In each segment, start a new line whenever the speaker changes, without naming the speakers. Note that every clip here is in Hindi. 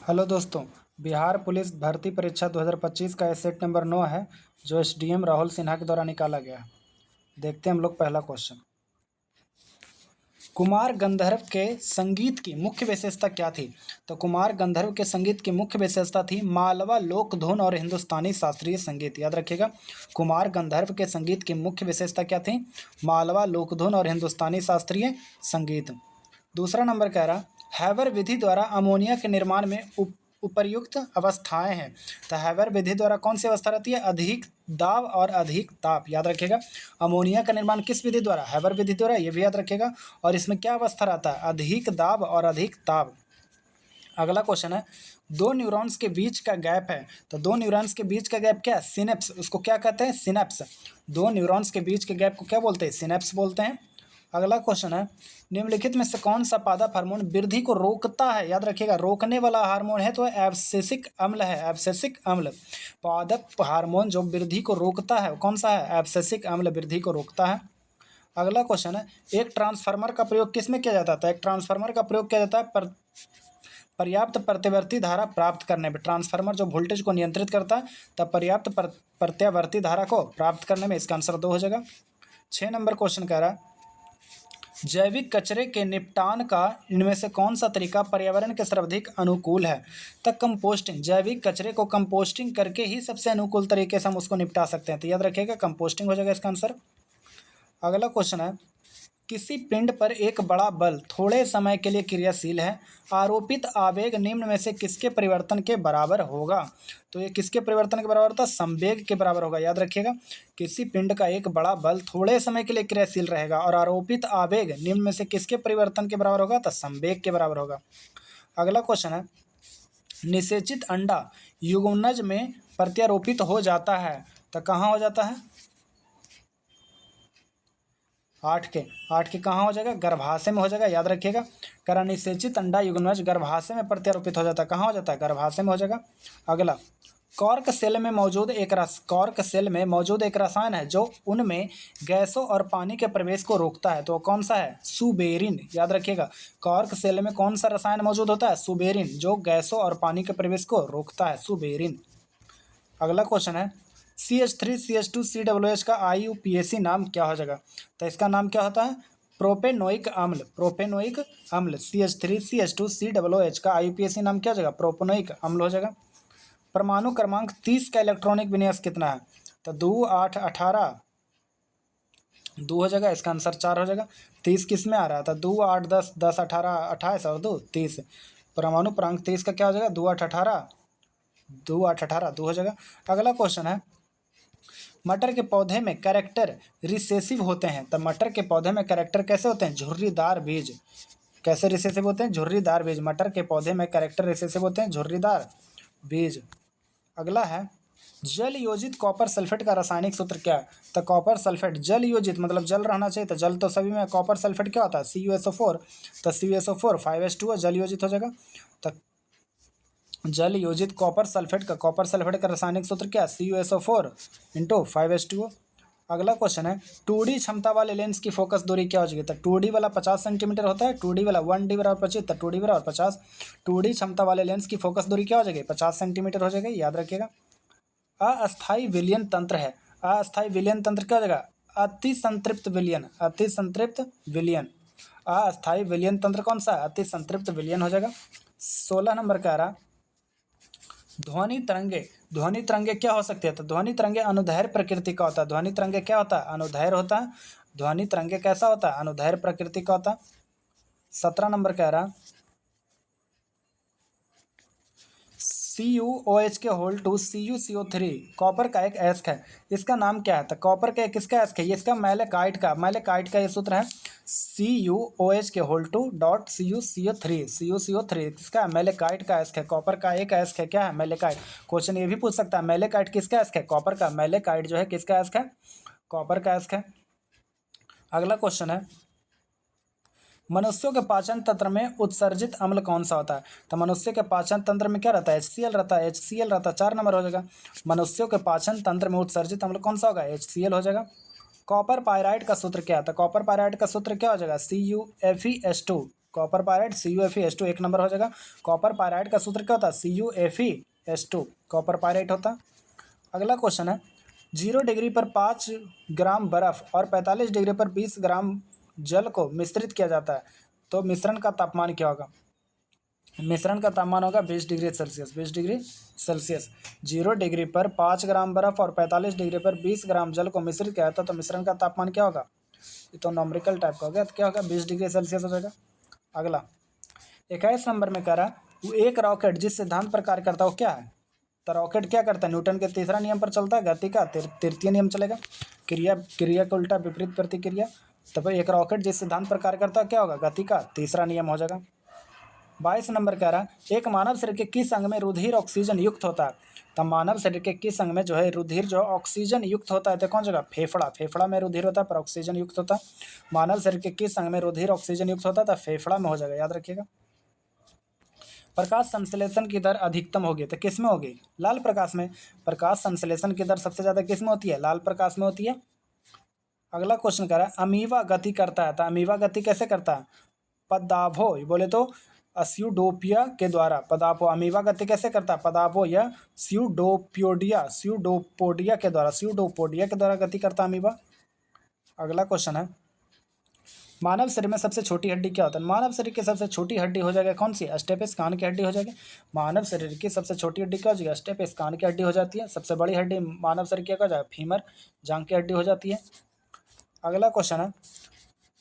हेलो दोस्तों। बिहार पुलिस भर्ती परीक्षा 2025 का सेट नंबर 9 है जो एसडीएम राहुल सिन्हा के द्वारा निकाला गया है। देखते हैं हम लोग पहला क्वेश्चन। कुमार गंधर्व के संगीत की मुख्य विशेषता क्या थी? तो कुमार गंधर्व के संगीत की मुख्य विशेषता थी मालवा लोक धुन और हिंदुस्तानी शास्त्रीय संगीत। याद रखिएगा, कुमार गंधर्व के संगीत की मुख्य विशेषता क्या थी? मालवा लोक धुन और हिंदुस्तानी शास्त्रीय संगीत। दूसरा नंबर कह रहा, हैबर विधि द्वारा अमोनिया के निर्माण में उपर्युक्त अवस्थाएं हैं। तो हैबर विधि द्वारा कौन सी अवस्था रहती है? अधिक दाब और अधिक ताप। याद रखिएगा, अमोनिया का निर्माण किस विधि द्वारा? हैबर विधि द्वारा, ये भी याद रखिएगा। और इसमें क्या अवस्था रहता है? अधिक दाब और अधिक ताप। अगला क्वेश्चन है, दो न्यूरॉन्स के बीच का गैप है। तो दो न्यूरॉन्स के बीच का गैप क्या है? सिनेप्स। उसको क्या कहते हैं? सिनेप्स। दो न्यूरॉन्स के बीच के गैप को क्या बोलते हैं? सिनेप्स बोलते हैं। अगला क्वेश्चन है, निम्नलिखित में से कौन सा पादप हार्मोन वृद्धि को रोकता है? याद रखिएगा, रोकने वाला हार्मोन है तो एब्सिसिक अम्ल है। एब्सिसिक अम्ल, पादप हार्मोन जो वृद्धि को रोकता है कौन सा है? एब्सिसिक अम्ल वृद्धि को रोकता है। अगला क्वेश्चन है, एक ट्रांसफार्मर का प्रयोग किस में किया जाता है? एक ट्रांसफार्मर का प्रयोग किया जाता है पर्याप्त प्रत्यावर्ती धारा प्राप्त करने में। ट्रांसफार्मर जो वोल्टेज को नियंत्रित करता है, तब पर्याप्त प्रत्यावर्ती धारा को प्राप्त करने में। इसका आंसर 2 हो जाएगा। 6 नंबर क्वेश्चन कह रहा है, जैविक कचरे के निपटान का इनमें से कौन सा तरीका पर्यावरण के सर्वाधिक अनुकूल है? तो कंपोस्टिंग। जैविक कचरे को कंपोस्टिंग करके ही सबसे अनुकूल तरीके से हम उसको निपटा सकते हैं। तो याद रखिएगा, कंपोस्टिंग हो जाएगा इसका आंसर। अगला क्वेश्चन है, किसी पिंड पर एक बड़ा बल थोड़े समय के लिए क्रियाशील है, आरोपित आवेग निम्न में से किसके परिवर्तन के बराबर होगा? तो ये किसके परिवर्तन के बराबर होता है? संवेग के बराबर होगा। याद रखिएगा, किसी पिंड का एक बड़ा बल थोड़े समय के लिए क्रियाशील रहेगा और आरोपित आवेग निम्न में से किसके परिवर्तन के बराबर होगा? तो संवेग के बराबर होगा। अगला क्वेश्चन है, निषेचित अंडा युग्मनज में प्रत्यारोपित हो जाता है। तो कहाँ हो जाता है? 8 के कहाँ हो जाएगा? गर्भाशय में हो जाएगा। याद रखिएगा, निषेचित अंडा युग्मनज गर्भाशय में प्रत्यारोपित हो जाता है। कहाँ हो जाता है? गर्भाशय में हो जाएगा। अगला, कॉर्क सेल में मौजूद एक रसायन है जो उनमें गैसों और पानी के प्रवेश को रोकता है। तो कौन सा है? सुबेरिन। याद रखिएगा, कॉर्क सेल में कौन सा रसायन मौजूद होता है? सुबेरिन, जो गैसों और पानी के प्रवेश को रोकता है, सुबेरिन। अगला क्वेश्चन है, CH3CH2COOH का IUPAC नाम क्या हो जाएगा? तो इसका नाम क्या होता है? प्रोपेनोइक अम्ल। प्रोपेनोइक अम्ल, CH3CH2COOH का IUPAC नाम क्या हो जाएगा? प्रोपेनोइक अम्ल हो जाएगा। परमाणु क्रमांक 30 का इलेक्ट्रॉनिक विन्यास कितना है? तो 2, 8, 18 2 हो जाएगा। इसका आंसर 4 हो जाएगा। 30 किस में आ रहा था? 2, 8, 10, 10, 18, 28 और 2, 30। परमाणु क्रमांक 30 का क्या हो जाएगा? 2, 8, 18 2, 8, 18 2 हो जाएगा। अगला क्वेश्चन है, मटर के पौधे में कैरेक्टर रिसेसिव होते हैं। तब मटर के पौधे में कैरेक्टर कैसे होते हैं? झुर्रीदार बीज। कैसे रिसेसिव होते हैं? झुर्रीदार बीज। मटर के पौधे में कैरेक्टर रिसेसिव होते हैं, झुर्रीदार बीज। अगला है, जल योजित कॉपर सल्फेट का रासायनिक सूत्र क्या है? तो कॉपर सल्फेट जल योजित मतलब जल रहना चाहिए, तो जल तो सभी में। कॉपर सल्फेट क्या होता है? CuSO4। तो CuSO4 5H2O जल योजित हो जाएगा। तो जल योजित कॉपर सल्फेट का रासायनिक सूत्र क्या है? CuSO4 into 5H2O। अगला क्वेश्चन है, 2D क्षमता वाले लेंस की फोकस दूरी क्या हो जाएगी? तो 2D वाला 50 सेंटीमीटर होता है, 2D वाला 1D बराबर 25, तो 2D बराबर 50। 2D क्षमता वाले लेंस की फोकस दूरी क्या हो जाएगी? 50 सेंटीमीटर हो जाएगी। याद रखिएगा। अस्थायी विलयन तंत्र है। अस्थायी विलयन तंत्र क्या हो जाएगा? अति संतृप्त विलयन। अति संतृप्त विलयन। अस्थायी विलयन तंत्र कौन सा है? अति संतृप्त विलयन हो जाएगा। 16 नंबर का आ रहा, ध्वनि तरंगे क्या हो सकती है? तो ध्वनि तरंगे अनुदैर्घ्य प्रकृति का होता है। ध्वनि तरंगे क्या होता है? अनुदैर्घ्य होता है। ध्वनि तरंगे कैसा होता है? अनुदैर्घ्य प्रकृति का होता है। 17 नंबर कह रहा, CuOH के होल टू CuCO3 कॉपर का एक एस्क है, इसका नाम क्या है? तो कॉपर का किसका एस्क है? ये इसका मैलेकाइट का ये सूत्र है। CuOH के होल टू डॉट CuCO3 किसका? मैलेकाइट का एस्क है। कॉपर का एक एस्क है, क्या है? मैलेकाइट। क्वेश्चन ये भी पूछ सकता है, मैलेकाइट किसका एस्क है? कॉपर का। मैलेकाइट जो है किसका एस्क है? कॉपर का एस्क है। अगला क्वेश्चन है, मनुष्यों के पाचन तंत्र में उत्सर्जित अम्ल कौन सा होता है? तो मनुष्य के पाचन तंत्र में क्या रहता है? HCl रहता है। HCl रहता है। 4 नंबर हो जाएगा। मनुष्यों के पाचन तंत्र में उत्सर्जित अम्ल कौन सा होगा? HCl हो जाएगा। कॉपर पायराइड का सूत्र क्या था? कॉपर पायराइड का सूत्र क्या हो जाएगा? CuFeS2। कॉपर पायराइड CuFeS2 एक नंबर हो जाएगा। कॉपर पायराइड का सूत्र क्या होता है? CuFeS2 कॉपर पायराइड होता है। अगला क्वेश्चन है 0 डिग्री पर 5 ग्राम बर्फ और 45 डिग्री पर 20 ग्राम जल को मिश्रित किया जाता है, तो मिश्रण का तापमान क्या होगा? मिश्रण का तापमान होगा 20 degree Celsius. 20 degree Celsius. 0 degree पर 5 ग्राम बर्फ और 45 डिग्री पर 20 ग्राम जल को मिश्रित किया जाता है, तो मिश्रण का तापमान क्या होगा? ये तो नॉमरिकल टाइप का हो गया, तो क्या होगा? 20 डिग्री सेल्सियस हो जाएगा। अगला 21 नंबर में कह रहा वो एक रॉकेट जिस सिद्धांत पर कार्य करता है वो क्या है? तो रॉकेट क्या करता है? न्यूटन के तीसरा नियम पर चलता है, गति का तृतीय नियम चलेगा, क्रिया का उल्टा विपरीत प्रतिक्रिया। तब एक रॉकेट जिस सिद्धांत पर कार्य करता है क्या होगा? गति का तीसरा नियम हो जाएगा। 22 नंबर कह रहा है एक मानव शरीर के किस अंग में रुधिर ऑक्सीजन युक्त होता है? तो मानव शरीर के किस अंग में जो है रुधिर जो ऑक्सीजन युक्त होता है, तो कौन जगह? फेफड़ा। फेफड़ा में रुधिर होता है पर ऑक्सीजन युक्त होता है। मानव शरीर के किस अंग में रुधिर ऑक्सीजन युक्त होता है? तो फेफड़ा में हो जाएगा, याद रखिएगा। प्रकाश संश्लेषण की दर अधिकतम होगी तो किस में होगी? लाल प्रकाश में। प्रकाश संश्लेषण की दर सबसे ज्यादा किस में होती है? लाल प्रकाश में होती है। अगला क्वेश्चन कह रहा है अमीबा गति करता है, तो अमीबा गति कैसे करता है? पदाभो बोले तो अस्यूडोपिया के द्वारा। पदापो अमीबा गति कैसे करता है? पदापो या स्यूडोपोडिया के द्वारा। स्यूडोपोडिया के द्वारा गति करता है अमीबा। अगला क्वेश्चन है मानव शरीर में सबसे छोटी हड्डी क्या होता है? मानव शरीर की सबसे छोटी हड्डी हो जाएगा कौन सी? स्टेपस कान की हड्डी हो जाएगी। मानव शरीर की सबसे छोटी हड्डी क्या हो जाएगी? स्टेपस कान की हड्डी हो जाती है। सबसे बड़ी हड्डी मानव शरीर की क्या हो जाएगा? फीमर जांघ की हड्डी हो जाती है। अगला क्वेश्चन है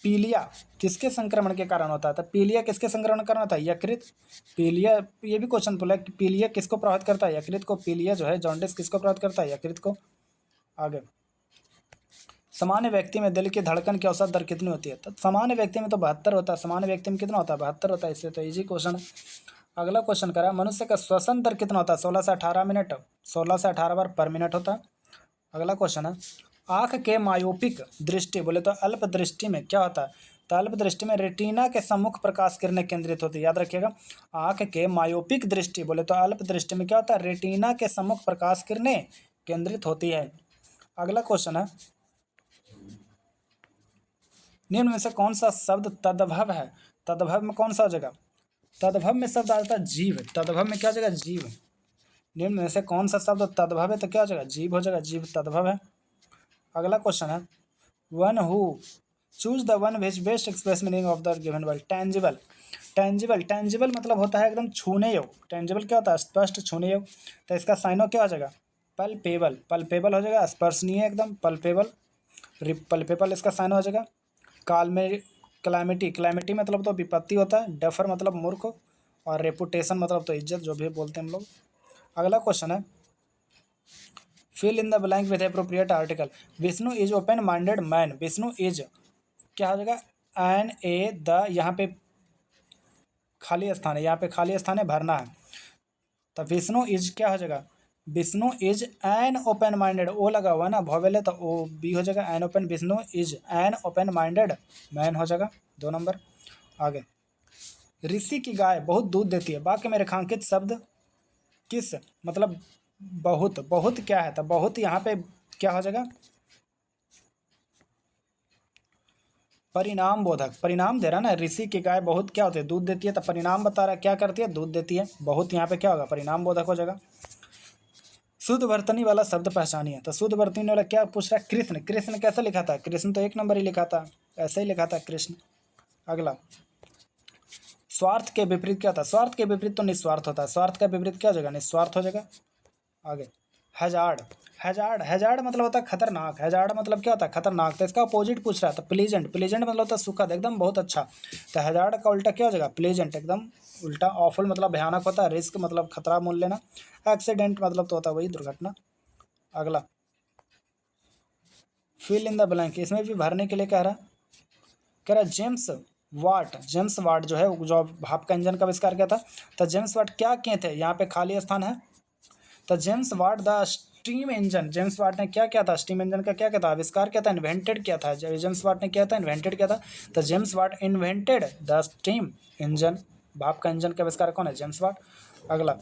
पीलिया किसके संक्रमण के कारण होता है? तो पीलिया किसके संक्रमण के कारण होता है? यकृत। पीलिया, ये भी क्वेश्चन बोला कि पीलिया किसको प्रभावित करता है? यकृत को। पीलिया जो है जॉन्डिस किसको प्रभावित करता है? यकृत को। आगे सामान्य व्यक्ति में दिल की धड़कन की औसत दर कितनी होती है? तो सामान्य व्यक्ति में तो 72 होता है। सामान्य व्यक्ति में कितना होता है? 72 होता है। इससे तो इजी क्वेश्चन है। अगला क्वेश्चन करा मनुष्य का श्वसन दर कितना होता है? 16 से 18 मिनट। 16 से 18 बार पर मिनट होता है। अगला क्वेश्चन है आँख के मायोपिक दृष्टि बोले तो अल्प दृष्टि में क्या होता है? तो अल्प दृष्टि में रेटिना के सम्मुख प्रकाश किरणें केंद्रित होती है, याद रखिएगा। आँख के मायोपिक दृष्टि बोले तो अल्प दृष्टि में क्या होता है? रेटिना के सम्मुख प्रकाश किरणें केंद्रित होती है। अगला क्वेश्चन है निम्न में से कौन सा शब्द तद्भव है? तद्भव में कौन सा हो जाएगा? तद्भव में शब्द आता है जीव। तद्भव में क्या हो जाएगा? जीव। निम्न में से कौन सा शब्द तद्भव है? तो क्या हो जाएगा? जीव हो जाएगा। जीव तद्भव है। अगला क्वेश्चन है one who choose the one which best express meaning of the given word. Tangible. Tangible tangible मतलब होता है एकदम छूने योग्य। टेंजिबल क्या होता है? स्पष्ट छूने योग्य। तो इसका साइनो क्या हो जाएगा? पल्पेबल। पल्पेबल हो जाएगा, स्पर्शनीय एकदम। पल्पेबल। पल्पेबल इसका साइनो हो जाएगा। काल में क्लैमिटी। क्लैमिटी मतलब तो विपत्ति होता है। डफर मतलब मूर्ख। और रेपुटेशन मतलब तो इज्जत, जो भी बोलते हैं हम लोग। अगला क्वेश्चन है fill in the blank with appropriate article. Vishnu is open minded man. Vishnu is क्या हो जाएगा? एन ए द, यहाँ पे खाली स्थान है, यहाँ पे खाली स्थान है, भरना है। तो विष्णु इज क्या हो जाएगा? Vishnu is an open minded. ओ लगा हुआ ना, भॉवेल है तो ओ बी हो जाएगा। An open Vishnu is an open minded man हो जाएगा। 2 नंबर। आगे ऋषि की गाय बहुत दूध देती है। वाक्य में रेखांकित शब्द किस मतलब बहुत। बहुत क्या है? तो बहुत यहाँ पे क्या हो जाएगा? परिणाम बोधक। परिणाम दे रहा ना, ऋषि की गाय बहुत क्या होती है? दूध देती है। तो परिणाम बता रहा है क्या करती है? दूध देती है। बहुत यहाँ पे क्या होगा? परिणाम बोधक हो जाएगा। शुद्ध वर्तनी वाला शब्द पहचानिए। तो शुद्ध वर्तनी वाला क्या पूछ रहा है? कृष्ण। कृष्ण कैसे लिखा था? कृष्ण तो 1 नंबर ही लिखा था, ऐसे ही लिखा था कृष्ण। अगला स्वार्थ के विपरीत क्या था? स्वार्थ के विपरीत तो निस्वार्थ होता है। स्वार्थ का विपरीत क्या हो जाएगा? निस्वार्थ हो जाएगा। आगे हैजार्ड। हैजार्ड। हैजार्ड मतलब होता है खतरनाक। हैजार्ड मतलब क्या होता है? खतरनाक। तो इसका अपोजिट पूछ रहा है। तो प्लीजेंट। प्लीजेंट मतलब होता है सुखद, एकदम बहुत अच्छा। तो हैजार्ड का उल्टा क्या हो जाएगा? प्लीजेंट, एकदम उल्टा। ऑफुल मतलब भयानक होता है। रिस्क मतलब खतरा मोल लेना। एक्सीडेंट मतलब तो होता है वही दुर्घटना। अगला फिल इन द ब्लैंक। इसमें भी भरने के लिए कह रहा है जेम्स वाट। जेम्स वाट जो है जो भाप का इंजन का आविष्कार किया था। तो जेम्स वाट क्या किए थे? यहाँ पे खाली स्थान है। तो James Watt the steam engine. James Watt ने क्या किया था? स्टीम इंजन का क्या किया था? आविष्कार किया था, इन्वेंटेड किया था। जेम्स वाट ने किया था? इन्वेंटेड किया था। तो James Watt invented the steam engine. भाप का इंजन का आविष्कार कौन है? James Watt. अगला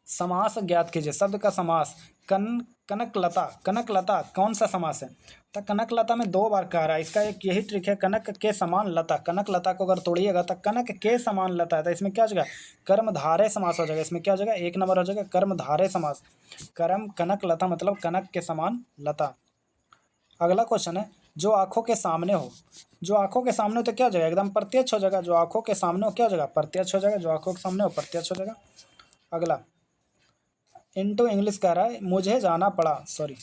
समास ज्ञात कीजिए। शब्द का समास। कनकलता। कनकलता कौन सा समास है? तो कनक लता में 2 बार कह रहा है, इसका एक यही ट्रिक है, कनक के समान लता, कनक लता को अगर तोड़िएगा तो कनक के समान लता है, तो इसमें क्या हो जाएगा, कर्मधारय समास हो जाएगा। इसमें क्या हो जाएगा, 1 नंबर हो जाएगा कर्मधारय समास। कर्म कनक लता मतलब कनक के समान लता। अगला क्वेश्चन है, जो आंखों के सामने हो, जो आंखों के सामने हो तो क्या हो जाएगा, एकदम प्रत्यक्ष हो जाएगा। जो आंखों के सामने हो क्या हो जाएगा, प्रत्यक्ष हो जाएगा। जो आंखों के सामने हो प्रत्यक्ष हो जाएगा। अगला इनटू इंग्लिश कह रहा है, मुझे जाना पड़ा, सॉरी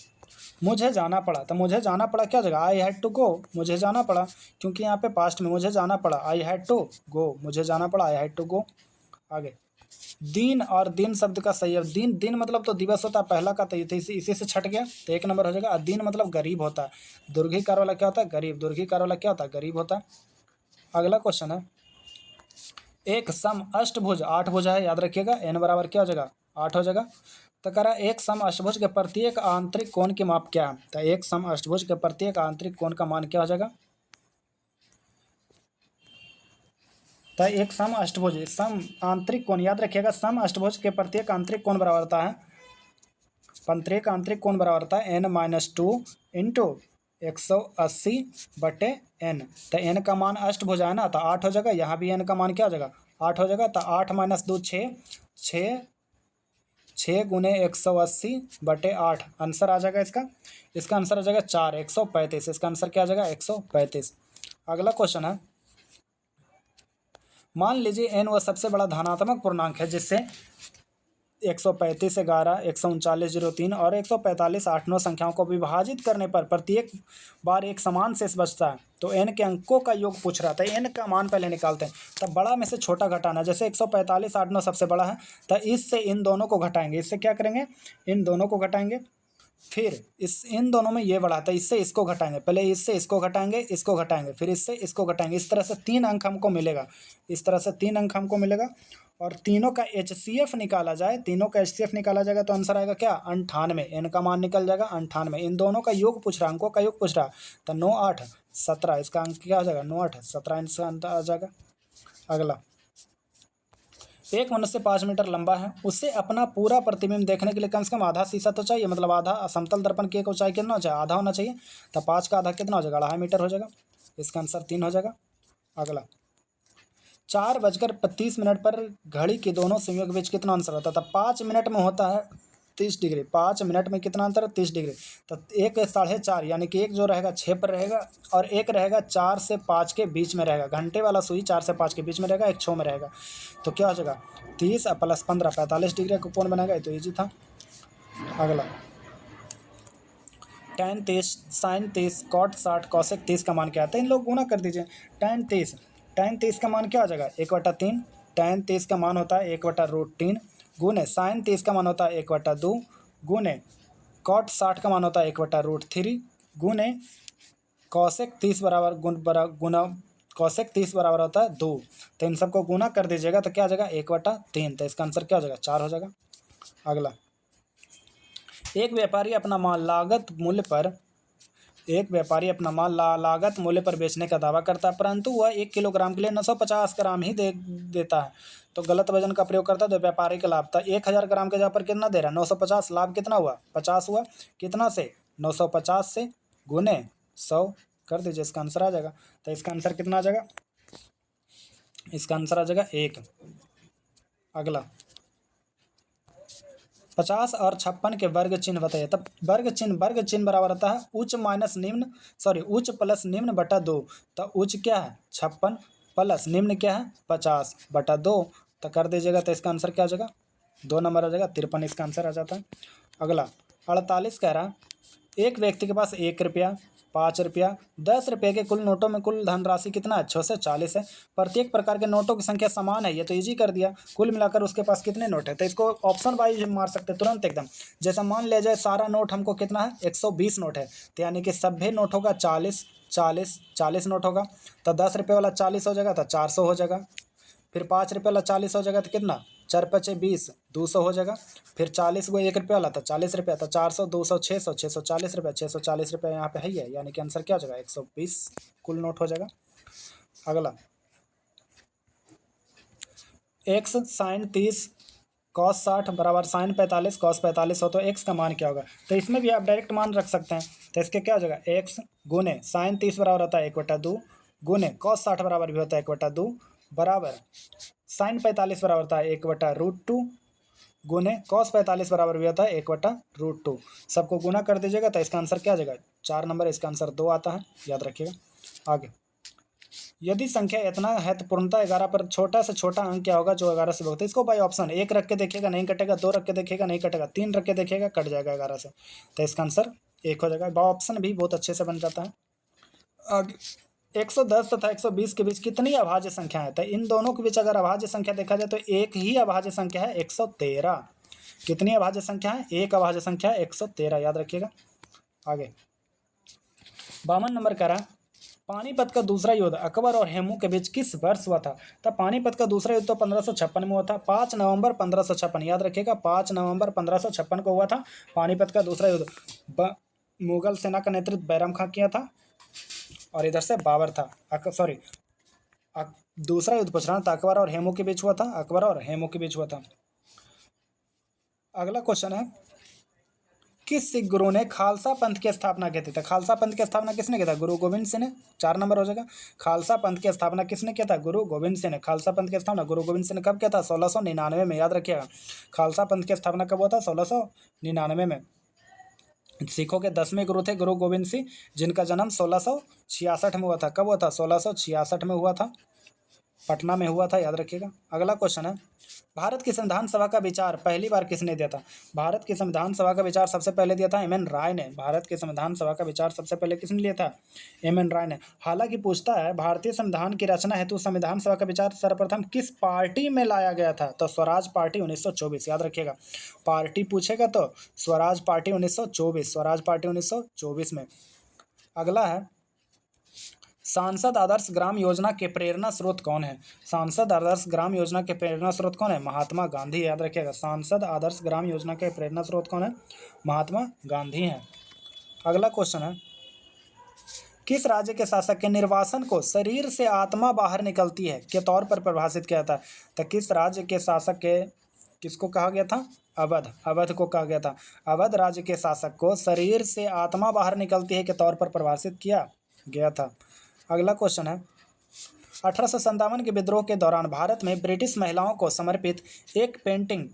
मुझे जाना पड़ा, तो मुझे जाना पड़ा क्या हो जाएगा, आई हैड टू गो, मुझे जाना पड़ा, क्योंकि यहाँ पे पास्ट में मुझे जाना पड़ा, आई हैड टू गो, मुझे जाना पड़ा, आई हैड टू गो। आगे दिन और दिन शब्द का सही है, दिन दिन मतलब तो दिवस होता है पहला का, तो इसी से छट गया, तो 1 नंबर हो जाएगा। और दिन मतलब गरीब होता है, दुर्घीकार वाला क्या होता है, गरीब, दुर्घीकार वाला क्या होता है, गरीब होता है। अगला क्वेश्चन है, एक सम अष्टभुज 8 भुजा है, याद रखिएगा, n बराबर क्या हो जाएगा, 8 हो जाएगा। तो कह रहा है एक सम अष्टभुज के प्रत्येक आंतरिक कोण की माप क्या है, तो एक सम अष्टभुज के प्रत्येक आंतरिक कोण का मान क्या हो जाएगा, तो एक सम अष्टभुज, सम आंतरिक कोण याद रखिएगा, सम अष्टभुज के प्रत्येक आंतरिक कोण बराबर होता है, प्रत्येक आंतरिक कोण बराबर होता है n-2 इंटू 180 बटे n। तो n का मान अष्टभुजा है ना, तो 8 हो जाएगा। यहाँ भी n का मान क्या हो जाएगा, 8 हो जाएगा। तो 8 - 2 6, 6 गुने 180 बटे 8 आंसर आ जाएगा इसका। इसका आंसर आ जाएगा 4, 135। इसका आंसर क्या आ जाएगा, 135। अगला क्वेश्चन है, मान लीजिए n वह सबसे बड़ा धनात्मक पूर्णांक है जिससे 135, 11, 139, 03 और 145 8 9 संख्याओं को विभाजित करने पर प्रत्येक बार एक समान शेष बचता है। तो n के अंकों का योग पूछ रहा था, n का मान पहले निकालते हैं। तब बड़ा में से छोटा घटाना, जैसे 145 8 9 सबसे बड़ा है, तो इससे इन दोनों को घटाएंगे। इससे क्या करेंगे, इन दोनों को घटाएंगे। फिर इन दोनों में ये बड़ा था, इससे इसको घटाएंगे, पहले इससे इसको घटाएंगे, इसको घटाएंगे, फिर इससे इसको घटाएंगे। इस तरह से 3 अंक हमको मिलेगा, इस तरह से 3 अंक हमको मिलेगा। और तीनों का HCF निकाला जाए, तीनों का HCF निकाला जाएगा तो आंसर आएगा क्या, 98। n का मान निकल जाएगा 98। इन दोनों का योग पूछ रहा है, अंकों का योग पूछ रहा है, तो 9 8 17, इसका अंक क्या हो जाएगा, 9 8 17 इसका अंक आ जाएगा। अगला, एक मनुष्य 5 मीटर लंबा है, उसे अपना पूरा प्रतिबिंब देखने के लिए कम से कम आधा शीशा तो चाहिए, मतलब आधा समतल दर्पण की एक ऊंचाई कितना हो जाए, आधा होना चाहिए। तो 5 का आधा कितना हो जाएगा, 2.5 मीटर हो जाएगा। इसका आंसर 3 हो जाएगा। अगला, 4:35 पर घड़ी के दोनों सुइयों के बीच कितना अंतर होता है, तो 5 मिनट में होता है 30 डिग्री। 5 मिनट में कितना अंतर है, 30 डिग्री। तो एक 4.5, यानी कि एक जो रहेगा 6 पर रहेगा और एक रहेगा 4 से 5 के बीच में रहेगा। घंटे वाला सुई 4 से 5 के बीच में रहेगा, एक 6 में रहेगा। तो क्या हो जाएगा, 30 + 15 45 डिग्री का कोण बनेगा। ये तो ईजी था। अगला, tan 30 sin 30 cot 60 cosec 30 का मान क्या आता है, इन लोग गुना कर दीजिए। tan 30 का मान क्या हो जाएगा, 1/3। tan 30 का मान होता है 1/√3 गुने sin 30 का मान होता है 1/2 गुने cot 60 का मान होता है 1/√3 गुने cosec 30 बराबर गुना cosec 30 बराबर होता है 2। तो इन सबको गुना कर दीजिएगा तो क्या हो जाएगा, 1/3। तो इसका आंसर क्या हो जाएगा, 4 हो जाएगा। अगला, एक व्यापारी अपना माल लागत मूल्य पर बेचने का दावा करता है, परंतु वह 1 किलोग्राम के लिए 950 ग्राम ही देता है, तो गलत वजन का प्रयोग करता है। तो व्यापारी का लाभ था 1000 ग्राम के जगह पर कितना दे रहा है, 950। लाभ कितना हुआ, 50 हुआ। कितना से, 950 से गुने 100 कर दीजिए, इसका आंसर आ जाएगा। तो इसका आंसर कितना आ जाएगा, इसका आंसर आ जाएगा 1। अगला, 50 और 56 के वर्ग चिन्ह बताइए। तब वर्ग चिन्ह बराबर होता है उच्च माइनस निम्न, उच्च प्लस निम्न बटा 2। तो उच्च क्या है 56 प्लस निम्न क्या है 50/2। तो कर दीजिएगा, तो इसका आंसर क्या आ जाएगा, 2 नंबर आ जाएगा, 53 इसका आंसर आ जाता है। अगला, 48 कह रहा है, एक व्यक्ति के पास 1 रुपया, 5 रुपया, 10 रुपये के कुल नोटों में कुल धनराशि कितना है, 640 है। प्रत्येक प्रकार के नोटों की संख्या समान है, ये तो इजी कर दिया। कुल मिलाकर उसके पास कितने नोट है, तो इसको ऑप्शन वाइज मार सकते हैं तुरंत एकदम। जैसा मान लिया जाए सारा नोट हमको कितना है, 120 नोट है, तो यानी कि सभी नोट होगा 40 40 40 नोट होगा। तो 10 रुपये वाला 40 हो जाएगा तो 400 हो जाएगा। फिर 5 रुपये वाला 40 हो जाएगा तो कितना, 4 × 5 = 20, 200 हो जाएगा। फिर 40 को 1 रुपये वाला तो 40 रुपये, तो 400 200 600 640 रुपये, 640 रुपये यहाँ पे है ही है, यानी कि आंसर क्या हो जाएगा, 120 कुल नोट हो जाएगा। अगला, x sin 30 कॉस 60 बराबर साइन 45, कॉस 45 हो तो एक्स का मान क्या होगा। तो इसमें भी आप डायरेक्ट मान रख सकते हैं। तो इसके क्या हो जाएगा, एक्स गुने साइन 30 बराबर होता है 1/2 गुने कॉस 60 बराबर भी होता है 1/2 बराबर साइन 45 बराबर होता है 1/√2 गुने कॉस 45 बराबर भी होता है 1/√2। सबको गुना कर दीजिएगा तो इसका आंसर क्या आ जाएगा, 4 नंबर, इसका आंसर 2 आता है, याद रखिएगा। आगे, यदि संख्या इतना है तो पूर्णतः 11 पर छोटा से छोटा अंक क्या होगा जो 11 से बहुत है। इसको बाई ऑप्शन 1 रख के देखिएगा नहीं कटेगा, 2 रख के देखिएगा नहीं कटेगा, 3 रख के देखिएगा कट जाएगा 11 से। तो इसका आंसर 1 हो जाएगा। बाई ऑप्शन भी बहुत अच्छे से बन जाता है। आगे, 110 तथा 120 के बीच कितनी अभाज्य संख्या है। तो इन दोनों के बीच अगर अभाज्य संख्या देखा जाए तो एक ही अभाज्य संख्या है 113। कितनी अभाज्य संख्या है, एक अभाज्य संख्या है 113, याद रखिएगा। आगे 52 नंबर कह रहा है, पानीपत का दूसरा युद्ध अकबर और हेमू के बीच किस वर्ष हुआ था। तो पानीपत का दूसरा युद्ध तो 1556 में हुआ था, 5 नवंबर 1556, याद रखिएगा 5 नवंबर 1556 को हुआ था पानीपत का दूसरा युद्ध। मुगल सेना का नेतृत्व बैरम खां किया था और इधर से बाबर था। सॉरी, दूसरा युद्ध पूछ रहा था, अकबर और हेमू के बीच हुआ था, अकबर और हेमू के बीच हुआ था। अगला क्वेश्चन है, किस सिख गुरु ने खालसा पंथ की स्थापना की थी। तो खालसा पंथ की स्थापना किसने किया था, गुरु गोविंद सिंह ने, 4 नंबर हो जाएगा। खालसा पंथ की स्थापना किसने किया था, गुरु गोविंद सिंह ने। खालसा पंथ की स्थापना गुरु गोविंद सिंह ने कब किया था, 1699 में, याद रखिएगा। खालसा पंथ की स्थापना कब हुआ था, 1699 में। सिखों के 10वें गुरु थे गुरु गोविंद सिंह, जिनका जन्म 1666 में हुआ था। कब हुआ था, 1666 में हुआ था, पटना में हुआ था, याद रखिएगा। अगला क्वेश्चन है, भारत की संविधान सभा का विचार पहली बार किसने दिया था। भारत की संविधान सभा का विचार सबसे पहले दिया था एम.एन. राय ने। भारत की संविधान सभा का विचार सबसे पहले किसने लिया था, एम.एन. राय ने। हालांकि पूछता है, भारतीय संविधान की रचना हेतु संविधान सभा का विचार सर्वप्रथम किस पार्टी में लाया गया था। तो स्वराज पार्टी 1924, याद रखिएगा। पार्टी पूछेगा तो स्वराज पार्टी 1924, स्वराज पार्टी 1924 में। अगला है, सांसद आदर्श ग्राम योजना के प्रेरणा स्रोत कौन है। सांसद आदर्श ग्राम योजना के प्रेरणा स्रोत कौन है, महात्मा गांधी, याद रखिएगा। सांसद आदर्श ग्राम योजना के प्रेरणा स्रोत कौन है, महात्मा गांधी हैं। अगला क्वेश्चन है, किस राज्य के शासक के निर्वासन को शरीर से आत्मा बाहर निकलती है के तौर पर परिभाषित किया था। तो किस राज्य के शासक के, किसको कहा गया था, अवध, अवध को कहा गया था। अवध राज्य के शासक को शरीर से आत्मा बाहर निकलती है के तौर पर परिभाषित किया गया था। अगला क्वेश्चन है, 1857 के विद्रोह के दौरान भारत में ब्रिटिश महिलाओं को समर्पित एक पेंटिंग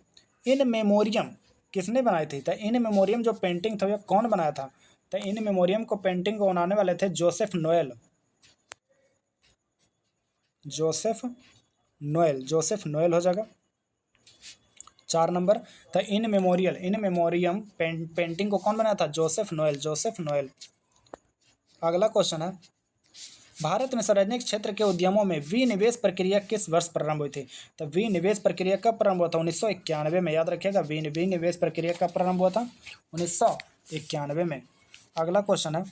इन मेमोरियम किसने बनाई थी। तो इन मेमोरियम जो पेंटिंग था वह कौन बनाया था। तो इन मेमोरियम को, पेंटिंग को बनाने वाले थे Joseph Noel, Joseph Noel, Joseph Noel हो जाएगा 4 नंबर। तो इन मेमोरियम पेंटिंग को कौन बनाया था, जोसेफ नोएल, जोसेफ नोएल। अगला क्वेश्चन है, भारत में सार्वजनिक क्षेत्र के उद्यमों में विनिवेश प्रक्रिया किस वर्ष प्रारंभ हुई थी। तो विनिवेश प्रक्रिया कब प्रारंभ हुआ था, 1991 में, याद रखिएगा। विनिवेश प्रक्रिया कब प्रारंभ हुआ था, 1991 में। अगला क्वेश्चन है,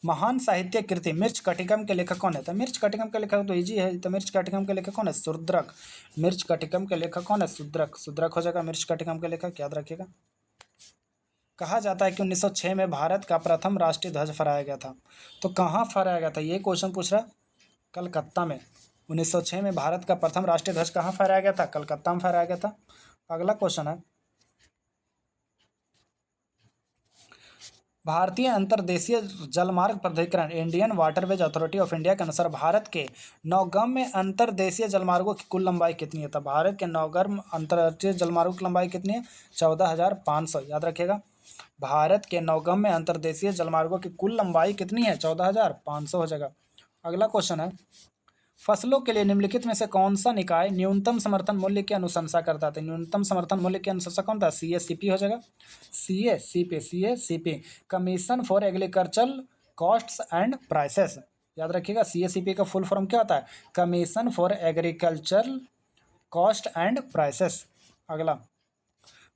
महान साहित्य कृति मिर्च कटिकम के लेखक कौन है। तो मिर्च कटिकम के लेखक तो इजी है। तो मिर्च कटिकम के लेखक कौन है, शूद्रक। मिर्च कटिकम के लेखक कौन है, शूद्रक, शूद्रक हो जाएगा मिर्च कटिकम के लेखक, याद रखिएगा। कहा जाता है कि 1906 में भारत का प्रथम राष्ट्रीय ध्वज फहराया गया था। तो कहाँ फहराया गया था, ये क्वेश्चन पूछ रहा है। कलकत्ता में। 1906 में भारत का प्रथम राष्ट्रीय ध्वज कहाँ फहराया गया था, कलकत्ता में फहराया गया था। अगला क्वेश्चन है, भारतीय अंतर्देशीय जलमार्ग प्राधिकरण Indian waterways authority of India के अनुसार भारत के नौगम्य अंतर्देशीय जलमार्गों की कुल लंबाई कितनी है। तो भारत के नौगम्य अंतर्राष्ट्रीय जलमार्गों की लंबाई कितनी है, 14,500, याद रखिएगा। भारत के नौगम्य अंतर्देशीय जलमार्गों की कुल लंबाई कितनी है, 14,500 हो जाएगा। अगला क्वेश्चन है, फसलों के लिए निम्नलिखित में से कौन सा निकाय न्यूनतम समर्थन मूल्य की अनुशंसा करता है। न्यूनतम समर्थन मूल्य की अनुशंसा कौन था, CACP हो जाएगा। CACP commission for agricultural costs and prices, याद रखिएगा। CACP का फुल फॉर्म क्या होता है, commission for agricultural cost and prices. अगला,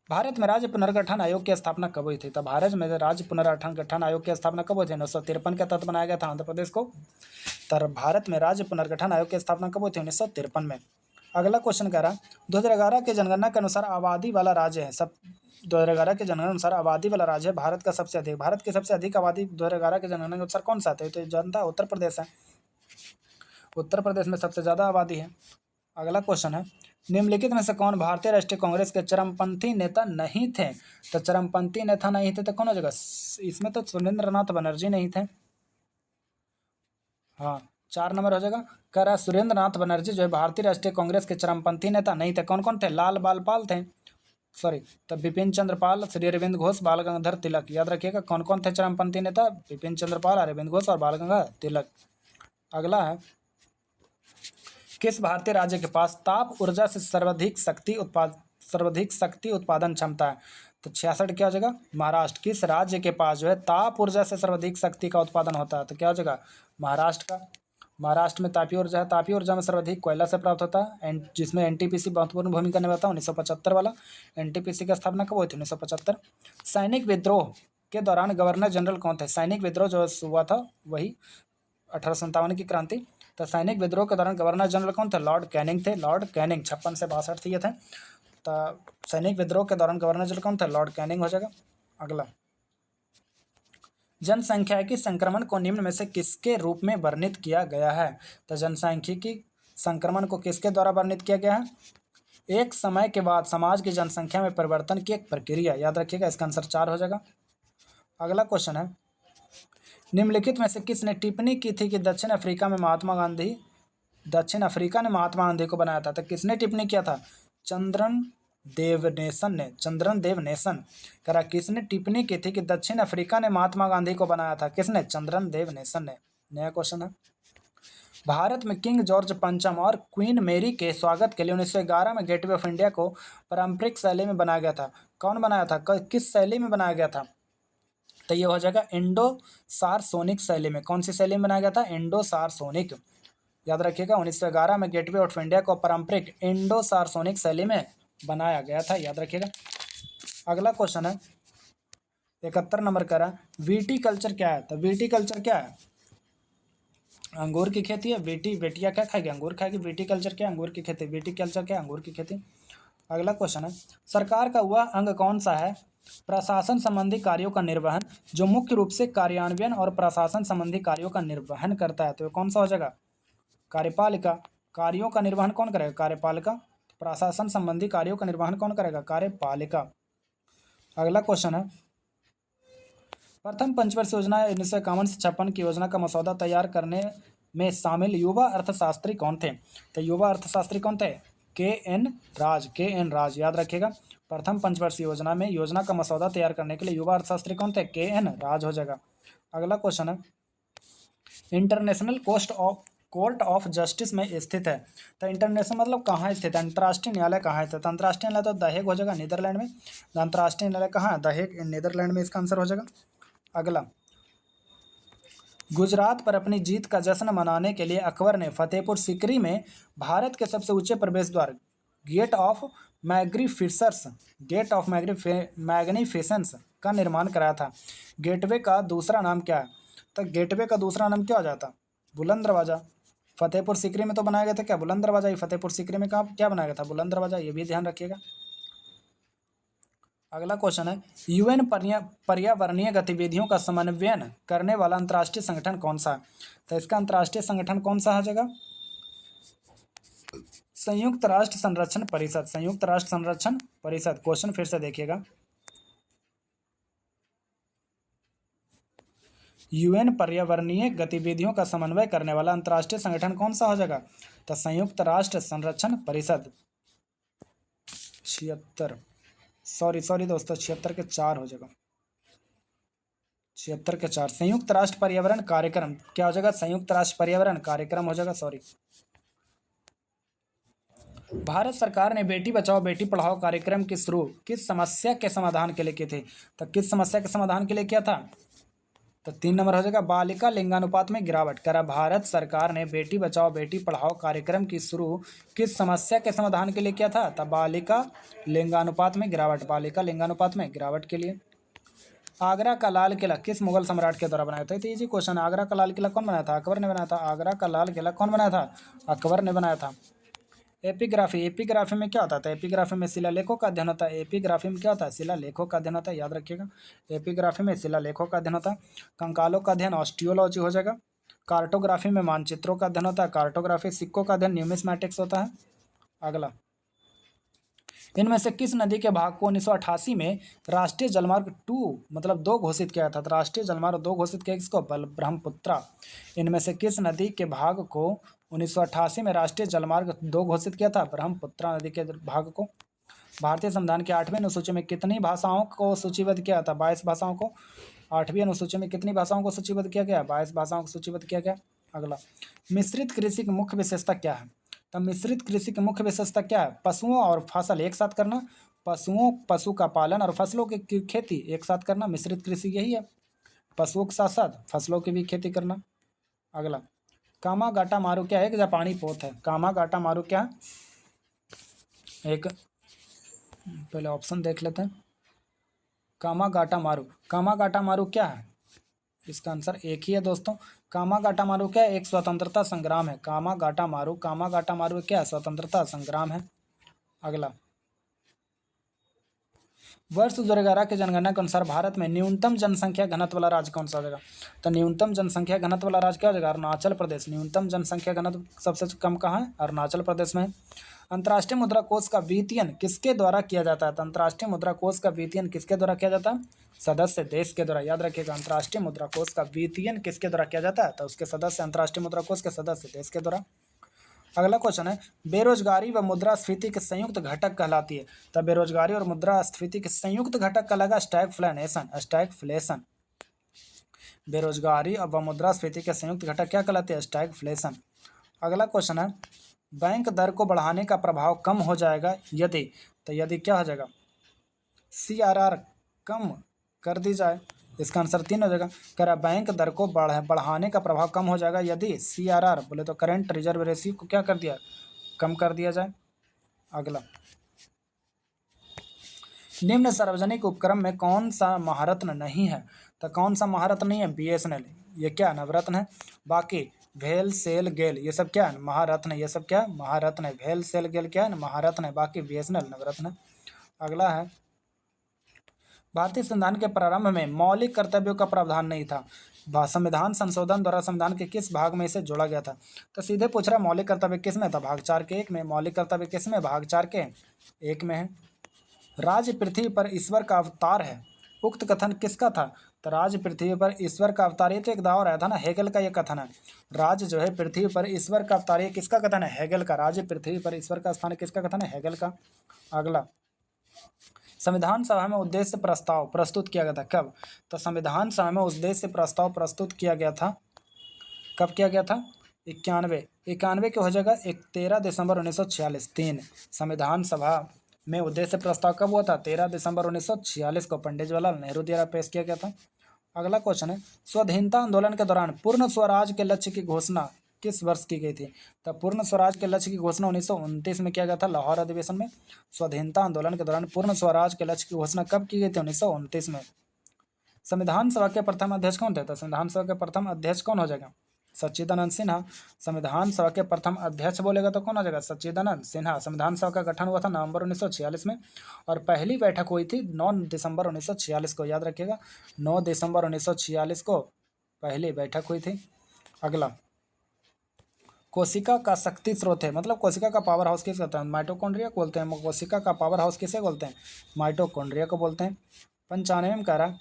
भारत में राज्य पुनर्गठन आयोग की स्थापना कब हुई थी। तो भारत में राज्य पुनर्गठन आयोग की स्थापना कब हुई थी, 1953 के तहत बनाया गया था आंध्र प्रदेश को। तर भारत में राज्य पुनर्गठन आयोग की स्थापना कब हुई थी, 1953 में। अगला क्वेश्चन कह रहा, 2011 के जनगणना के अनुसार आबादी वाला राज्य है 2011 के जनगणना अनुसार आबादी वाला राज्य है भारत का सबसे अधिक, भारत की सबसे अधिक आबादी 2011 के जनगणना के अनुसार कौन सा है। तो जनता उत्तर प्रदेश है, उत्तर प्रदेश में सबसे ज़्यादा आबादी है। अगला क्वेश्चन है, निम्नलिखित में से कौन भारतीय राष्ट्रीय कांग्रेस के चरमपंथी नेता नहीं थे? तो चरमपंथी नेता नहीं थे तो कौन हो जाएगा? इसमें तो सुरेंद्रनाथ बनर्जी नहीं थे। हाँ, 4 नंबर हो जाएगा। कह रहा सुरेंद्रनाथ बनर्जी जो है भारतीय राष्ट्रीय कांग्रेस के चरमपंथी नेता नहीं थे। कौन कौन थे? लाल बाल पाल थे, सॉरी, तो बिपिन चंद्र पाल, श्री अरविंद घोष, बाल गंगाधर तिलक। याद रखिएगा कौन कौन थे चरमपंथी नेता? बिपिन चंद्र पाल, अरविंद घोष और बाल गंगाधर तिलक। अगला है, किस भारतीय राज्य के पास ताप ऊर्जा से सर्वाधिक शक्ति उत्पादन क्षमता है? तो 66 क्या हो जाएगा? महाराष्ट्र। किस राज्य के पास जो है ताप ऊर्जा से सर्वाधिक शक्ति का उत्पादन होता है? तो क्या हो जाएगा? महाराष्ट्र का। महाराष्ट्र में तापीय ऊर्जा है। तापीय ऊर्जा में सर्वाधिक कोयला से प्राप्त होता है, एंड जिसमें एनटीपीसी महत्वपूर्ण भूमिका निभाता है। 1975 वाला एनटीपीसी की स्थापना कब हुई थी? 1975। सैनिक विद्रोह के दौरान गवर्नर जनरल कौन थे? सैनिक विद्रोह जो हुआ था वही 1857 की क्रांति। तो सैनिक विद्रोह के दौरान गवर्नर जनरल कौन थे? लॉर्ड कैनिंग थे। लॉर्ड कैनिंग 56 से 62 ये थे। तो सैनिक विद्रोह के दौरान गवर्नर जनरल कौन थे? लॉर्ड कैनिंग हो जाएगा। अगला, जनसांख्यिकी संक्रमण को निम्न में से किसके रूप में वर्णित किया गया है? तो जनसांख्यिकी संक्रमण को किसके द्वारा वर्णित किया गया है? एक समय के बाद समाज की जनसंख्या में परिवर्तन की एक प्रक्रिया। याद रखिएगा, इसका आंसर 4 हो जाएगा। अगला क्वेश्चन है, निम्नलिखित में से किसने टिप्पणी की थी कि दक्षिण अफ्रीका ने महात्मा गांधी को बनाया था? तो किसने टिप्पणी किया था? चंद्रन देवनेसन ने। चंद्रन देवनेसन करा किसने टिप्पणी की थी कि दक्षिण अफ्रीका ने महात्मा गांधी को बनाया था? किसने? चंद्रन देवनेसन ने। नया क्वेश्चन है, भारत में किंग जॉर्ज पंचम और क्वीन मेरी के स्वागत के लिए 1911 में गेटवे ऑफ इंडिया को पारंपरिक शैली में बनाया गया था। कौन बनाया था? किस शैली में बनाया गया था? तो ये हो जाएगा इंडो सारसोनिक शैली में। कौन सी शैली में बनाया गया था? इंडो सारसोनिक। याद रखिएगा 1911 में गेटवे ऑफ इंडिया को पारंपरिक इंडो सारसोनिक शैली में बनाया गया था। याद रखिएगा। अगला क्वेश्चन है 71 नंबर का रहा, वीटी कल्चर क्या है? तो वीटी कल्चर क्या है? अंगूर की खेती है। बेटियां क्या खाएगी? अंगूर खाएगी। वीटी कल्चर क्या? अंगूर की खेती। वीटी कल्चर क्या? अंगूर की खेती। अगला क्वेश्चन है, सरकार का वह अंग कौन सा है प्रशासन संबंधी कार्यों का निर्वहन जो मुख्य रूप से कार्यान्वयन और प्रशासन संबंधी कार्यों का निर्वहन करता है? तो कौन सा हो जाएगा? कार्यपालिका। कार्यों का निर्वहन कौन करेगा? कार्यपालिका। प्रशासन संबंधी कार्यों का निर्वहन कौन करेगा? कार्यपालिका। अगला क्वेश्चन है, प्रथम पंचवर्षीय योजना 1951 से 56 की योजना का मसौदा तैयार करने में शामिल युवा अर्थशास्त्री कौन थे? तो युवा अर्थशास्त्री कौन थे? के.एन. राज। याद रखिएगा, प्रथम पंचवर्षीय योजना में योजना का मसौदा तैयार करने के लिए युवा अर्थशास्त्री कौन थे? के.एन. राज हो जाएगा। अगला क्वेश्चन है, इंटरनेशनल कोर्ट ऑफ जस्टिस में स्थित है। तो इंटरनेशनल मतलब कहाँ स्थित है? अंतर्राष्ट्रीय न्यायालय कहाँ है? तो अंतर्राष्ट्रीय न्यायालय तो द हेग हो जाएगा, नीदरलैंड में। अंतर्राष्ट्रीय न्यायालय कहाँ है? द हेग, नीदरलैंड में इसका आंसर हो जाएगा। अगला, गुजरात पर अपनी जीत का जश्न मनाने के लिए अकबर ने फतेहपुर सीकरी में भारत के सबसे ऊंचे प्रवेश द्वार गेट ऑफ मैग्निफिसेंस का निर्माण कराया था। गेटवे का दूसरा नाम क्या है? तो गेटवे का दूसरा नाम क्या हो जाता? बुलंद दरवाजा। फतेहपुर सीकरी में तो बनाया गया था क्या? बुलंद दरवाजा ही। फतेहपुर सीकरी में क्या बनाया गया था? बुलंद दरवाजा। ये भी ध्यान रखिएगा। अगला क्वेश्चन है, यूएन पर्यावरणीय गतिविधियों का समन्वयन करने वाला अंतर्राष्ट्रीय संगठन कौन सा है? तो इसका अंतर्राष्ट्रीय संगठन कौन सा हो जाएगा? संयुक्त राष्ट्र संरक्षण परिषद। संयुक्त राष्ट्र संरक्षण परिषद। क्वेश्चन फिर से देखिएगा, यूएन पर्यावरणीय गतिविधियों का समन्वय करने वाला अंतर्राष्ट्रीय संगठन कौन सा हो जाएगा? तो संयुक्त राष्ट्र संरक्षण परिषद। 76 सॉरी दोस्तों, 76 के 4 हो जाएगा। 76 के 4 संयुक्त राष्ट्र पर्यावरण कार्यक्रम क्या हो जाएगा? संयुक्त राष्ट्र पर्यावरण कार्यक्रम हो जाएगा, सॉरी। भारत सरकार ने बेटी बचाओ बेटी पढ़ाओ कार्यक्रम की शुरू किस समस्या के समाधान के लिए की थी? तो किस समस्या के समाधान के लिए किया था? तो 3 नंबर हो जाएगा, बालिका लिंगानुपात में गिरावट। करा भारत सरकार ने बेटी बचाओ बेटी पढ़ाओ कार्यक्रम की शुरू किस समस्या के समाधान के लिए किया था? तो बालिका लिंगानुपात में गिरावट। बालिका लिंगानुपात में गिरावट के लिए। आगरा का लाल किला किस मुगल सम्राट के द्वारा बनाया था? तो इजी क्वेश्चन। आगरा का लाल किला कौन बनाया था? अकबर ने बनाया था। आगरा का लाल किला कौन बनाया था? अकबर ने बनाया था। एपिग्राफी में क्या होता है? तो एपिग्राफी में शिलालेखों का अध्ययन होता है। एपिग्राफी में क्या होता है? शिलालेखों का अध्ययन होता है। याद रखिएगा, एपिग्राफी में शिलालेखों का अध्ययन होता है। कंकालों का अध्ययन ऑस्टियोलॉजी हो जाएगा। कार्टोग्राफी में मानचित्रों का अध्ययन होता है। कार्टोग्राफी सिक्कों का अध्ययन न्यूमिस्मैटिक्स होता है। अगला, इनमें से किस नदी के भाग को 1988 में राष्ट्रीय जलमार्ग 2 मतलब 2 घोषित किया था? तो राष्ट्रीय जलमार्ग 2 घोषित किया किसको? ब्रह्मपुत्रा। इनमें से किस नदी के भाग को 1988 में राष्ट्रीय जलमार्ग 2 घोषित किया था? ब्रह्मपुत्रा नदी के भाग को। भारतीय संविधान की 8वीं अनुसूची में कितनी भाषाओं को सूचीबद्ध किया था? 22 भाषाओं को। 8वीं अनुसूची में कितनी भाषाओं को सूचीबद्ध किया गया? 22 भाषाओं को सूचीबद्ध किया गया। अगला, मिश्रित कृषि की मुख्य विशेषता क्या है? तो मिश्रित कृषि की मुख्य विशेषता क्या है? पशुओं और फसल एक साथ करना, पशु का पालन और फसलों की खेती एक साथ करना, मिश्रित कृषि यही है। पशुओं के साथ साथ फसलों की भी खेती करना। अगला, कामागाटा मारू क्या है? एक जापानी पोत है। कामागाटा मारू क्या है? एक पहले ऑप्शन देख लेते हैं। कामागाटा मारू, कामागाटा मारू क्या है? इसका आंसर एक ही है दोस्तों। कामागाटा मारू क्या है? एक स्वतंत्रता संग्राम है। कामागाटा मारू क्या है? स्वतंत्रता संग्राम है। अगला, वर्ष 2011 की जनगणना के अनुसार भारत में न्यूनतम जनसंख्या घनत्व वाला राज्य कौन सा हो जाएगा? तो न्यूनतम जनसंख्या घनत्व वाला राज्य क्या हो जाएगा? अरुणाचल प्रदेश। न्यूनतम जनसंख्या घनत्व सबसे कम कहाँ है? अरुणाचल प्रदेश में। अंतर्राष्ट्रीय मुद्रा कोष का वित्तीयन किसके द्वारा किया जाता है? तो अंतर्राष्ट्रीय मुद्रा कोष का वित्तीयन किसके द्वारा किया जाता है? सदस्य देश के द्वारा। याद रखिएगा, अंतर्राष्ट्रीय मुद्रा कोष का वित्तीयन किसके द्वारा किया जाता है? तो उसके सदस्य, अंतर्राष्ट्रीय मुद्रा कोष के सदस्य देश के द्वारा। अगला क्वेश्चन है, बेरोजगारी व मुद्रास्फीति के संयुक्त घटक कहलाती है। तब बेरोजगारी और मुद्रास्फीति के संयुक्त घटक कहलाएगा स्टैगफ्लेशन। स्टैगफ्लेशन। बेरोजगारी व मुद्रास्फीति के संयुक्त घटक क्या कहलाते हैं? स्टैगफ्लेशन। अगला क्वेश्चन है, बैंक दर को बढ़ाने का प्रभाव कम हो जाएगा यदि, तो यदि क्या हो जाएगा? CRR कम कर दी जाए। इसका आंसर 3 हो जाएगा। कह रहा बैंक दर को बढ़ाने का प्रभाव कम हो जाएगा यदि CRR बोले तो करंट रिजर्व रेशियो को क्या कर दिया? कम कर दिया जाए। अगला, निम्न सार्वजनिक उपक्रम में कौन सा महारत्न नहीं है? तो कौन सा महारत्न नहीं है? BSNL। ये क्या नवरत्न है। बाकी भेल सेल गेल ये सब क्या है? महारत्न। ये सब क्या है? महारत्न है। भेल सेल गेल क्या है? महारत्न है। बाकी BSNL नवरत्न है। अगला है, भारतीय संविधान के प्रारंभ में मौलिक कर्तव्यों का प्रावधान नहीं था। संविधान संशोधन द्वारा संविधान के किस भाग में इसे जोड़ा गया था? तो सीधे पूछ रहा है मौलिक कर्तव्य किस में था? भाग 4 के 1 में। मौलिक कर्तव्य किस में? भाग 4 के 1 में है। राज्य पृथ्वी पर ईश्वर का अवतार है, उक्त कथन किसका था? तो राज्य पृथ्वी पर ईश्वर का अवतार, ये तो एक दाव आया था ना, हेगल का ये कथन है। राज्य जो है पृथ्वी पर ईश्वर का अवतार, ये किसका कथन है? हेगल का। राज्य पृथ्वी पर ईश्वर का स्थान किसका कथन है? हेगल का। अगला, संविधान सभा में उद्देश्य प्रस्ताव प्रस्तुत किया गया था कब? तो संविधान सभा में उद्देश्य प्रस्ताव प्रस्तुत किया गया था, कब किया गया था? 91 के हो जाएगा 13 दिसंबर 1946। 3, संविधान सभा में उद्देश्य प्रस्ताव कब हुआ था? 13 दिसंबर 1946 को पंडित जवाहरलाल नेहरू द्वारा पेश किया गया था। अगला क्वेश्चन है, स्वाधीनता आंदोलन के दौरान पूर्ण स्वराज के लक्ष्य की घोषणा किस वर्ष की गई थी? तो पूर्ण स्वराज के लक्ष्य की घोषणा 1929 में किया गया था, लाहौर अधिवेशन में। स्वाधीनता आंदोलन के दौरान पूर्ण स्वराज के लक्ष्य की घोषणा कब की गई थी? 1929 में। संविधान सभा के प्रथम अध्यक्ष कौन थे? तो संविधान सभा के प्रथम अध्यक्ष कौन हो जाएगा? सच्चिदानंद सिन्हा। संविधान सभा के प्रथम अध्यक्ष बोलेगा तो कौन हो जाएगा? सच्चिदानंद सिन्हा। संविधान सभा का गठन हुआ था नवंबर 1946 में और पहली बैठक हुई थी 9 दिसंबर 1946 को। याद रखिएगा, 9 दिसंबर 1946 को पहली बैठक हुई थी। अगला, कोशिका का शक्ति स्रोत है, मतलब कोशिका का पावर हाउस किसे कहते हैं? माइटोकॉन्ड्रिया को बोलते हैं। कोशिका का पावर हाउस किसे बोलते हैं? माइटोकॉन्ड्रिया को बोलते हैं। 95 में कह रहा है,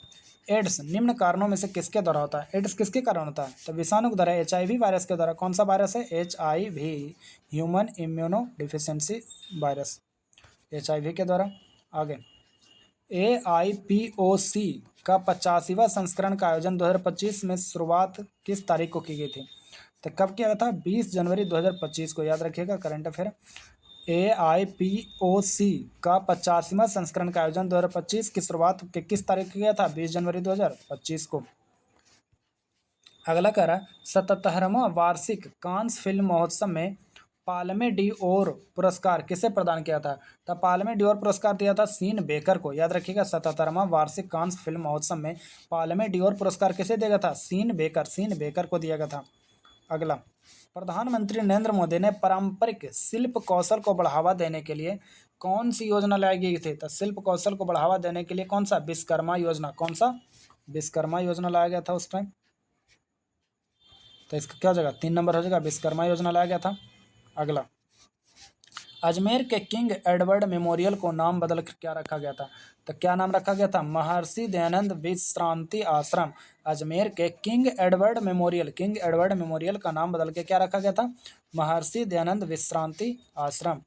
एड्स निम्न कारणों में से किसके द्वारा होता है? एड्स किसके कारण होता है? तो विषाणु के द्वारा, HIV वायरस के द्वारा। कौन सा वायरस है? HIV, human immuno deficiency virus, HIV के द्वारा। आगे, AIPOC का 85वां संस्करण का आयोजन 2025 में शुरुआत किस तारीख को की गई थी? तो कब किया गया था? 20 जनवरी 2025 को। याद रखिएगा, करंट अफेयर। AIPOC का 85वां संस्करण का आयोजन 2025 की शुरुआत किस तारीख को किया था? 20 जनवरी 2025 को। अगला कह रहा है, 77वां वार्षिक कांस फिल्म महोत्सव में पाल्मे डी ओर पुरस्कार किसे प्रदान किया था? तो पाल्मे डी ओर पुरस्कार दिया था सीन बेकर को। याद रखिएगा, 77वां वार्षिक कांस फिल्म महोत्सव में पाल्मे डी ओर पुरस्कार किसे दिया गया था? सीन बेकर को दिया गया था। अगला, प्रधानमंत्री नरेंद्र मोदी ने पारंपरिक शिल्प कौशल को बढ़ावा देने के लिए कौन सी योजना लाई गई थी? तो शिल्प कौशल को बढ़ावा देने के लिए कौन सा? विश्वकर्मा योजना। कौन सा? विश्वकर्मा योजना लाया गया था उस टाइम। तो इसका क्या हो जाएगा? 3 नंबर हो जाएगा, विश्वकर्मा योजना लाया गया था। अगला, अजमेर के किंग एडवर्ड मेमोरियल को नाम बदल कर क्या रखा गया था? तो क्या नाम रखा गया था? महर्षि दयानंद विश्रांति आश्रम। अजमेर के किंग एडवर्ड मेमोरियल का नाम बदल के क्या रखा गया था? महर्षि दयानंद विश्रांति आश्रम।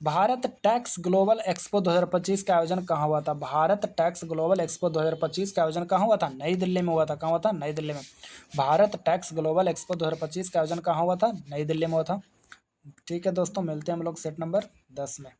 भारत टैक्स ग्लोबल एक्सपो 2025 का आयोजन कहाँ हुआ था? भारत टैक्स ग्लोबल एक्सपो 2025 का आयोजन कहाँ हुआ था? नई दिल्ली में हुआ था। कहाँ हुआ था? नई दिल्ली में। भारत टैक्स ग्लोबल एक्सपो 2025 का आयोजन कहाँ हुआ था? नई दिल्ली में हुआ था। ठीक है दोस्तों, मिलते हैं हम लोग सेट नंबर 10 में।